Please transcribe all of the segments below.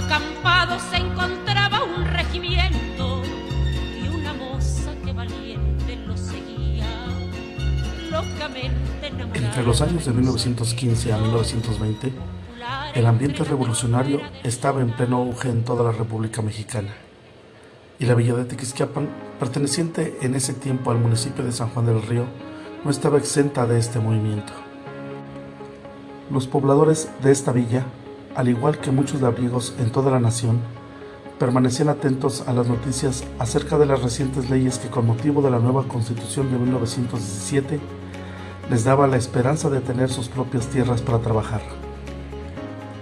acampado se encontraba un regimiento y una moza que valiente lo seguía, locamente enamorada. Entre los años de 1915 a 1920, el ambiente revolucionario estaba en pleno auge en toda la República Mexicana, y la villa de Tequisquiapan, perteneciente en ese tiempo al municipio de San Juan del Río, no estaba exenta de este movimiento. Los pobladores de esta villa, al igual que muchos labriegos en toda la nación, permanecían atentos a las noticias acerca de las recientes leyes que, con motivo de la nueva Constitución de 1917, les daba la esperanza de tener sus propias tierras para trabajar.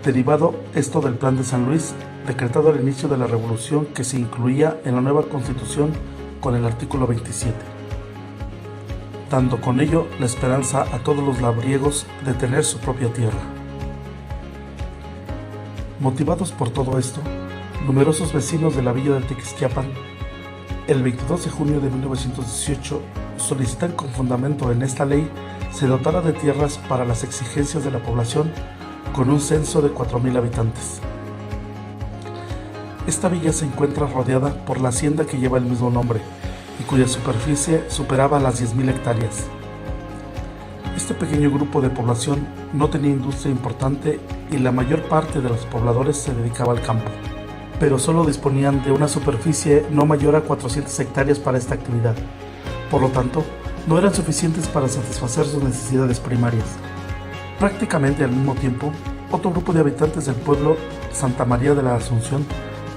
Derivado esto del Plan de San Luis, decretado al inicio de la Revolución, que se incluía en la nueva Constitución con el artículo 27, dando con ello la esperanza a todos los labriegos de tener su propia tierra. Motivados por todo esto, numerosos vecinos de la villa de Tequisquiapan, el 22 de junio de 1918, solicitan con fundamento en esta ley se dotara de tierras para las exigencias de la población, con un censo de 4,000 habitantes. Esta villa se encuentra rodeada por la hacienda que lleva el mismo nombre y cuya superficie superaba las 10,000 hectáreas. Este pequeño grupo de población no tenía industria importante y la mayor parte de los pobladores se dedicaba al campo, pero solo disponían de una superficie no mayor a 400 hectáreas para esta actividad. Por lo tanto, no eran suficientes para satisfacer sus necesidades primarias. Prácticamente al mismo tiempo, otro grupo de habitantes del pueblo Santa María de la Asunción,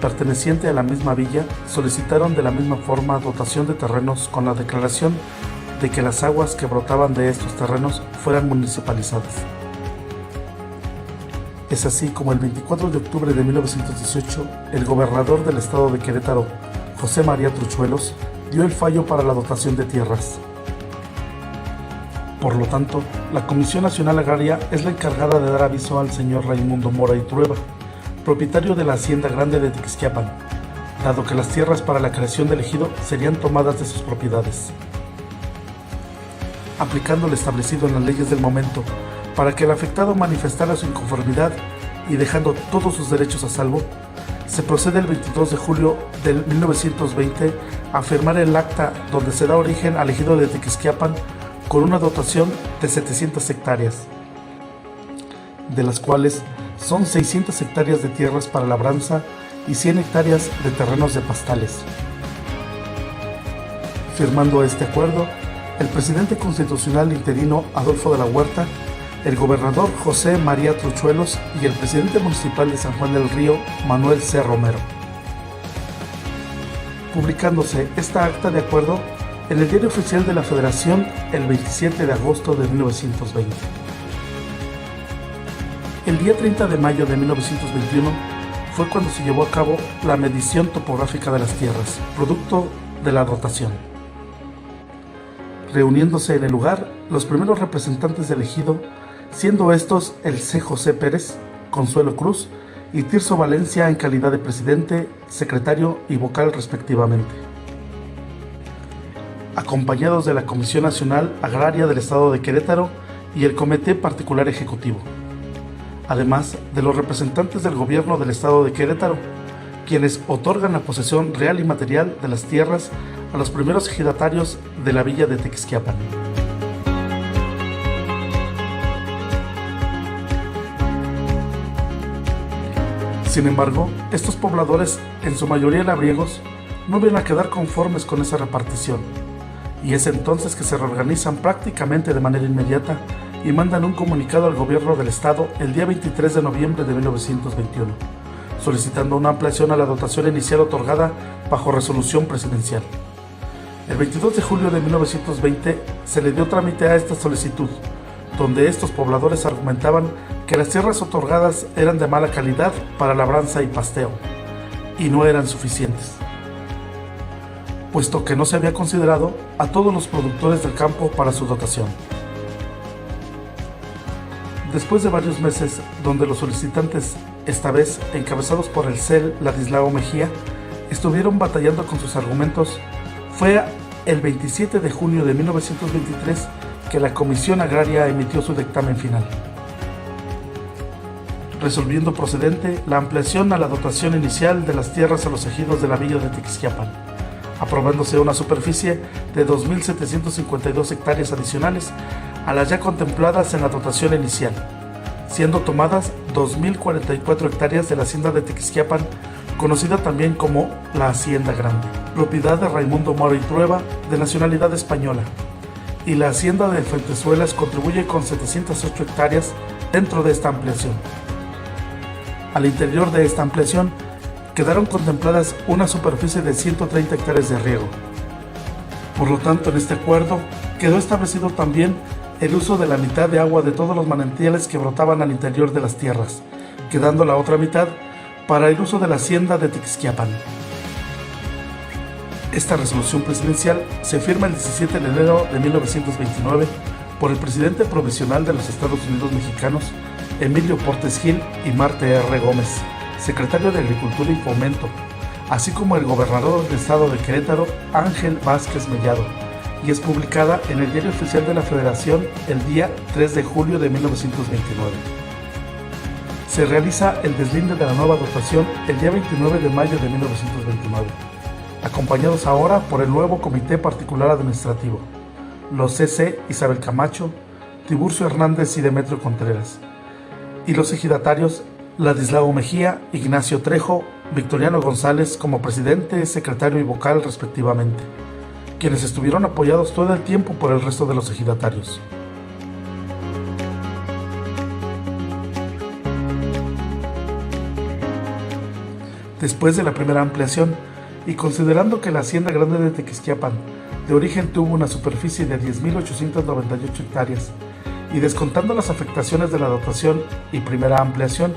perteneciente a la misma villa, solicitaron de la misma forma dotación de terrenos con la declaración de que las aguas que brotaban de estos terrenos fueran municipalizadas. Es así como el 24 de octubre de 1918, el gobernador del estado de Querétaro, José María Truchuelos, dio el fallo para la dotación de tierras. Por lo tanto, la Comisión Nacional Agraria es la encargada de dar aviso al señor Raimundo Mora y Trueba, propietario de la Hacienda Grande de Tequisquiapan, dado que las tierras para la creación del ejido serían tomadas de sus propiedades. Aplicando lo establecido en las leyes del momento, para que el afectado manifestara su inconformidad y dejando todos sus derechos a salvo, se procede el 22 de julio de 1920 a firmar el acta donde se da origen al ejido de Tequisquiapan con una dotación de 700 hectáreas, de las cuales son 600 hectáreas de tierras para labranza y 100 hectáreas de terrenos de pastales. Firmando este acuerdo, el presidente constitucional interino Adolfo de la Huerta, el gobernador José María Truchuelos y el presidente municipal de San Juan del Río, Manuel C. Romero. Publicándose esta acta de acuerdo en el Diario Oficial de la Federación el 27 de agosto de 1920. El día 30 de mayo de 1921 fue cuando se llevó a cabo la medición topográfica de las tierras, producto de la dotación. Reuniéndose en el lugar los primeros representantes del ejido, siendo estos el C. José Pérez, Consuelo Cruz y Tirso Valencia en calidad de presidente, secretario y vocal respectivamente, acompañados de la Comisión Nacional Agraria del Estado de Querétaro y el Comité Particular Ejecutivo, además de los representantes del Gobierno del Estado de Querétaro, quienes otorgan la posesión real y material de las tierras a los primeros ejidatarios de la villa de Tequisquiapan. Sin embargo, estos pobladores, en su mayoría labriegos, no vienen a quedar conformes con esa repartición, y es entonces que se reorganizan prácticamente de manera inmediata y mandan un comunicado al gobierno del estado el día 23 de noviembre de 1921, solicitando una ampliación a la dotación inicial otorgada bajo resolución presidencial. El 22 de julio de 1920 se le dio trámite a esta solicitud, donde estos pobladores argumentaban que las tierras otorgadas eran de mala calidad para labranza y pasteo, y no eran suficientes, puesto que no se había considerado a todos los productores del campo para su dotación. Después de varios meses, donde los solicitantes, esta vez encabezados por el CEL Ladislao Mejía, estuvieron batallando con sus argumentos, fue el 27 de junio de 1923 que la Comisión Agraria emitió su dictamen final. resolviendo procedente la ampliación a la dotación inicial de las tierras a los ejidos de la villa de Tequisquiapan, aprobándose una superficie de 2.752 hectáreas adicionales a las ya contempladas en la dotación inicial, siendo tomadas 2.044 hectáreas de la hacienda de Tequisquiapan, conocida también como la Hacienda Grande, propiedad de Raimundo Mora y Trueba, de nacionalidad española, y la hacienda de Fuentezuelas contribuye con 708 hectáreas dentro de esta ampliación. Al interior de esta ampliación quedaron contempladas una superficie de 130 hectáreas de riego. Por lo tanto, en este acuerdo quedó establecido también el uso de la mitad de agua de todos los manantiales que brotaban al interior de las tierras, quedando la otra mitad para el uso de la hacienda de Tequisquiapan. Esta resolución presidencial se firma el 17 de enero de 1929 por el presidente provisional de los Estados Unidos mexicanos, Emilio Portes Gil, y Marte R. Gómez, secretario de Agricultura y Fomento, así como el gobernador del estado de Querétaro, Ángel Vázquez Mellado, y es publicada en el Diario Oficial de la Federación el día 3 de julio de 1929. Se realiza el deslinde de la nueva dotación el día 29 de mayo de 1929, acompañados ahora por el nuevo Comité Particular Administrativo, los C.C. Isabel Camacho, Tiburcio Hernández y Demetrio Contreras, y los ejidatarios Ladislao Mejía, Ignacio Trejo, Victoriano González como presidente, secretario y vocal respectivamente, quienes estuvieron apoyados todo el tiempo por el resto de los ejidatarios. Después de la primera ampliación, y considerando que la Hacienda Grande de Tequisquiapan de origen tuvo una superficie de 10.898 hectáreas, y descontando las afectaciones de la dotación y primera ampliación,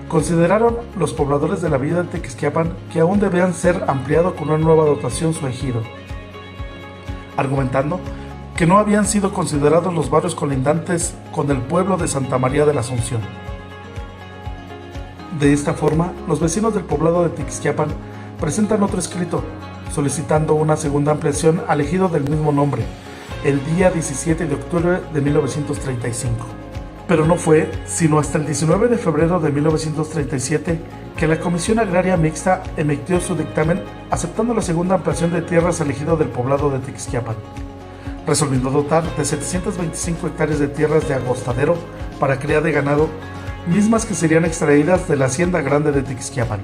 consideraron los pobladores de la villa de Tequisquiapan que aún debían ser ampliado con una nueva dotación su ejido, argumentando que no habían sido considerados los barrios colindantes con el pueblo de Santa María de la Asunción. De esta forma, los vecinos del poblado de Tequisquiapan presentan otro escrito solicitando una segunda ampliación al ejido del mismo nombre, el día 17 de octubre de 1935. Pero no fue sino hasta el 19 de febrero de 1937 que la Comisión Agraria Mixta emitió su dictamen aceptando la segunda ampliación de tierras al ejido del poblado de Tequisquiapan, resolviendo dotar de 725 hectáreas de tierras de agostadero para cría de ganado, mismas que serían extraídas de la Hacienda Grande de Tequisquiapan.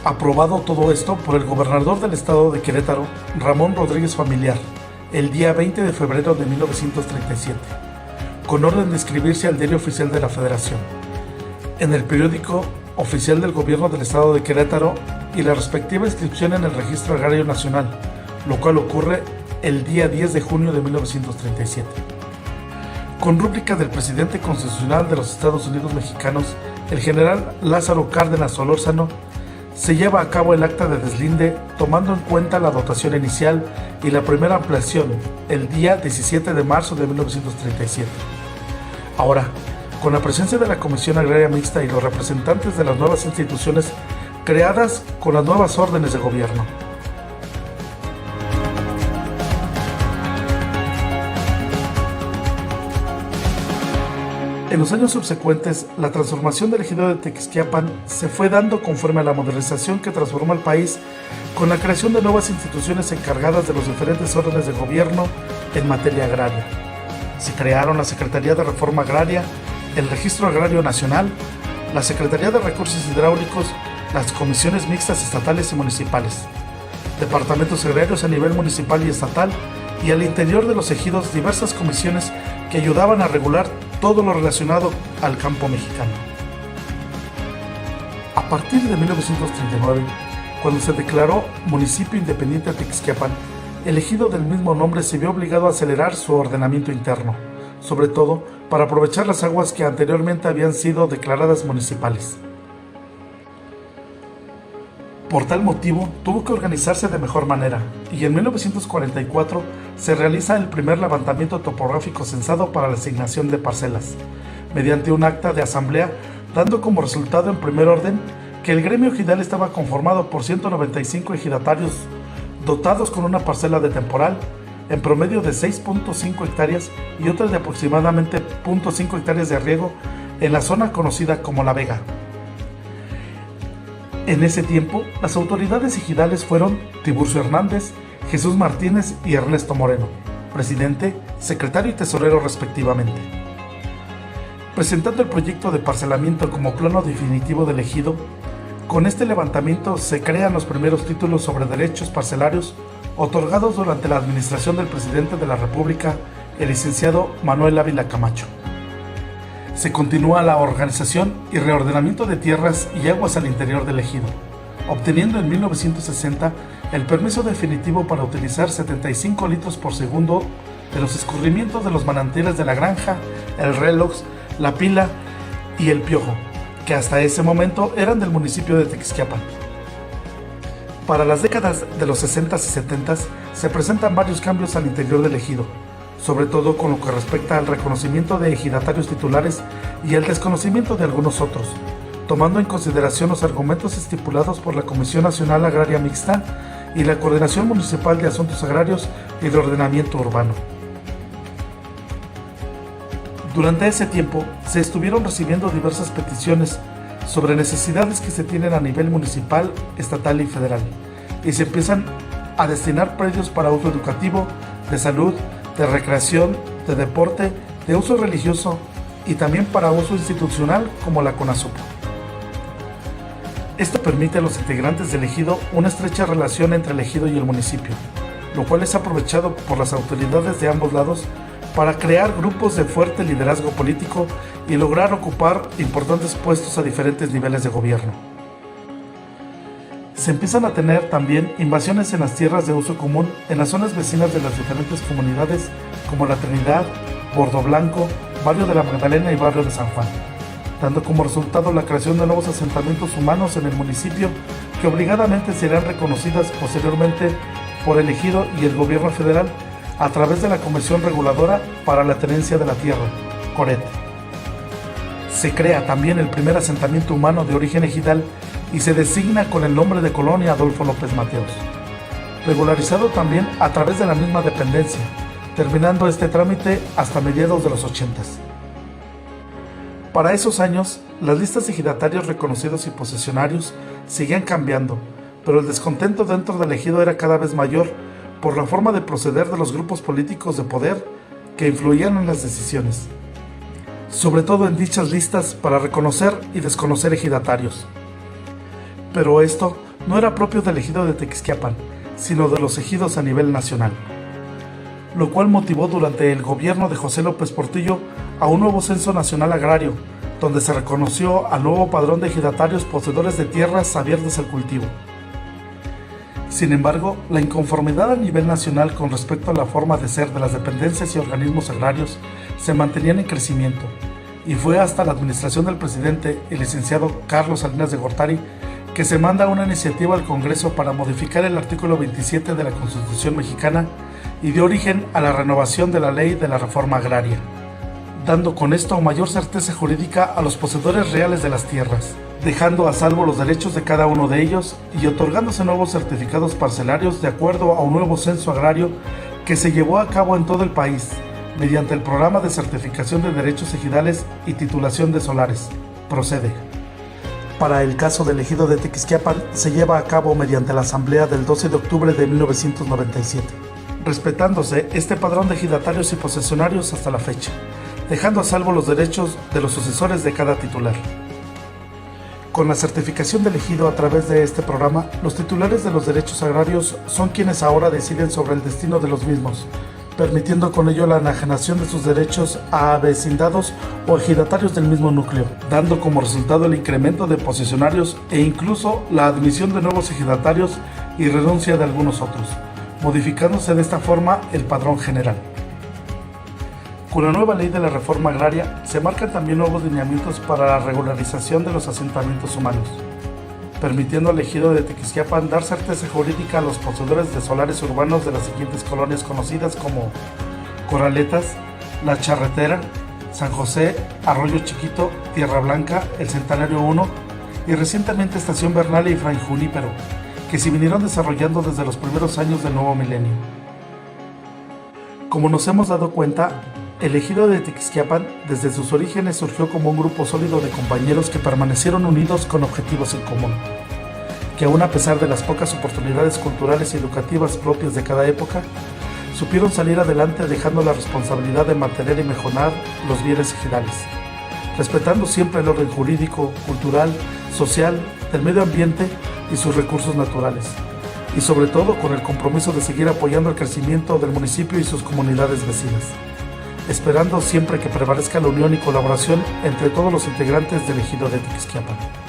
Aprobado todo esto por el gobernador del estado de Querétaro, Ramón Rodríguez Familiar, el día 20 de febrero de 1937, con orden de inscribirse al Diario Oficial de la Federación, en el periódico oficial del gobierno del estado de Querétaro y la respectiva inscripción en el Registro Agrario Nacional, lo cual ocurre el día 10 de junio de 1937. Con rúbrica del presidente constitucional de los Estados Unidos mexicanos, el general Lázaro Cárdenas Solórzano, se lleva a cabo el acta de deslinde tomando en cuenta la dotación inicial y la primera ampliación el día 17 de marzo de 1937. Ahora, con la presencia de la Comisión Agraria Mixta y los representantes de las nuevas instituciones creadas con las nuevas órdenes de gobierno. En los años subsecuentes, la transformación del ejido de Tequisquiapan se fue dando conforme a la modernización que transformó el país con la creación de nuevas instituciones encargadas de los diferentes órdenes de gobierno en materia agraria. Se crearon la Secretaría de Reforma Agraria, el Registro Agrario Nacional, la Secretaría de Recursos Hidráulicos, las comisiones mixtas estatales y municipales, departamentos agrarios a nivel municipal y estatal, y al interior de los ejidos diversas comisiones que ayudaban a regular todo lo relacionado al campo mexicano. A partir de 1939, cuando se declaró municipio independiente de Tequisquiapan, el ejido del mismo nombre se vio obligado a acelerar su ordenamiento interno, sobre todo para aprovechar las aguas que anteriormente habían sido declaradas municipales. Por tal motivo, tuvo que organizarse de mejor manera, y en 1944 se realiza el primer levantamiento topográfico censado para la asignación de parcelas, mediante un acta de asamblea, dando como resultado en primer orden que el gremio ejidal estaba conformado por 195 ejidatarios dotados con una parcela de temporal, en promedio de 6.5 hectáreas y otras de aproximadamente 0.5 hectáreas de riego, en la zona conocida como La Vega. En ese tiempo, las autoridades ejidales fueron Tiburcio Hernández, Jesús Martínez y Ernesto Moreno, presidente, secretario y tesorero respectivamente. Presentando el proyecto de parcelamiento como plano definitivo del ejido, con este levantamiento se crean los primeros títulos sobre derechos parcelarios otorgados durante la administración del presidente de la República, el licenciado Manuel Ávila Camacho. Se continúa la organización y reordenamiento de tierras y aguas al interior del ejido, obteniendo en 1960 el permiso definitivo para utilizar 75 litros por segundo de los escurrimientos de los manantiales de La Granja, El Reloj, La Pila y El Piojo, que hasta ese momento eran del municipio de Tequisquiapan. Para las décadas de los 60s y 70s se presentan varios cambios al interior del ejido, sobre todo con lo que respecta al reconocimiento de ejidatarios titulares y el desconocimiento de algunos otros, tomando en consideración los argumentos estipulados por la Comisión Nacional Agraria Mixta y la Coordinación Municipal de Asuntos Agrarios y de Ordenamiento Urbano. Durante ese tiempo se estuvieron recibiendo diversas peticiones sobre necesidades que se tienen a nivel municipal, estatal y federal, y se empiezan a destinar predios para uso educativo, de salud, de recreación, de deporte, de uso religioso y también para uso institucional como la CONASUP. Esto permite a los integrantes del ejido una estrecha relación entre el ejido y el municipio, lo cual es aprovechado por las autoridades de ambos lados para crear grupos de fuerte liderazgo político y lograr ocupar importantes puestos a diferentes niveles de gobierno. Se empiezan a tener también invasiones en las tierras de uso común en las zonas vecinas de las diferentes comunidades como La Trinidad, Bordo Blanco, Barrio de la Magdalena y Barrio de San Juan, dando como resultado la creación de nuevos asentamientos humanos en el municipio que obligadamente serán reconocidas posteriormente por el ejido y el gobierno federal a través de la Comisión Reguladora para la Tenencia de la Tierra, CORET. Se crea también el primer asentamiento humano de origen ejidal y se designa con el nombre de Colonia Adolfo López Mateos, regularizado también a través de la misma dependencia, terminando este trámite hasta mediados de los 80s. Para esos años, las listas de ejidatarios reconocidos y posesionarios seguían cambiando, pero el descontento dentro del ejido era cada vez mayor por la forma de proceder de los grupos políticos de poder que influían en las decisiones, sobre todo en dichas listas para reconocer y desconocer ejidatarios. Pero esto no era propio del ejido de Tequisquiapan, sino de los ejidos a nivel nacional, lo cual motivó durante el gobierno de José López Portillo a un nuevo censo nacional agrario, donde se reconoció al nuevo padrón de ejidatarios poseedores de tierras abiertas al cultivo. Sin embargo, la inconformidad a nivel nacional con respecto a la forma de ser de las dependencias y organismos agrarios se mantenían en crecimiento, y fue hasta la administración del presidente, el licenciado Carlos Salinas de Gortari, que se manda una iniciativa al Congreso para modificar el artículo 27 de la Constitución mexicana y dio origen a la renovación de la Ley de la Reforma Agraria, dando con esto mayor certeza jurídica a los poseedores reales de las tierras, dejando a salvo los derechos de cada uno de ellos y otorgándose nuevos certificados parcelarios de acuerdo a un nuevo censo agrario que se llevó a cabo en todo el país mediante el Programa de Certificación de Derechos Ejidales y Titulación de Solares, PROCEDE. Para el caso del ejido de Tequisquiapan se lleva a cabo mediante la asamblea del 12 de octubre de 1997, respetándose este padrón de ejidatarios y posesionarios hasta la fecha, dejando a salvo los derechos de los sucesores de cada titular. Con la certificación del ejido a través de este programa, los titulares de los derechos agrarios son quienes ahora deciden sobre el destino de los mismos, permitiendo con ello la enajenación de sus derechos a vecindados o ejidatarios del mismo núcleo, dando como resultado el incremento de posesionarios e incluso la admisión de nuevos ejidatarios y renuncia de algunos otros, modificándose de esta forma el padrón general. Con la nueva ley de la reforma agraria se marcan también nuevos lineamientos para la regularización de los asentamientos humanos, permitiendo al ejido de Tequisquiapan dar certeza jurídica a los poseedores de solares urbanos de las siguientes colonias conocidas como Corraletas, La Charretera, San José, Arroyo Chiquito, Tierra Blanca, El Centenario 1 y recientemente Estación Bernal y Fray Junípero, que se vinieron desarrollando desde los primeros años del nuevo milenio. Como nos hemos dado cuenta, El ejido de Tequisquiapan desde sus orígenes surgió como un grupo sólido de compañeros que permanecieron unidos con objetivos en común, que aún a pesar de las pocas oportunidades culturales y educativas propias de cada época, supieron salir adelante dejando la responsabilidad de mantener y mejorar los bienes ejidales, respetando siempre el orden jurídico, cultural, social, del medio ambiente y sus recursos naturales, y sobre todo con el compromiso de seguir apoyando el crecimiento del municipio y sus comunidades vecinas, esperando siempre que prevalezca la unión y colaboración entre todos los integrantes del ejido de Tequisquiapan.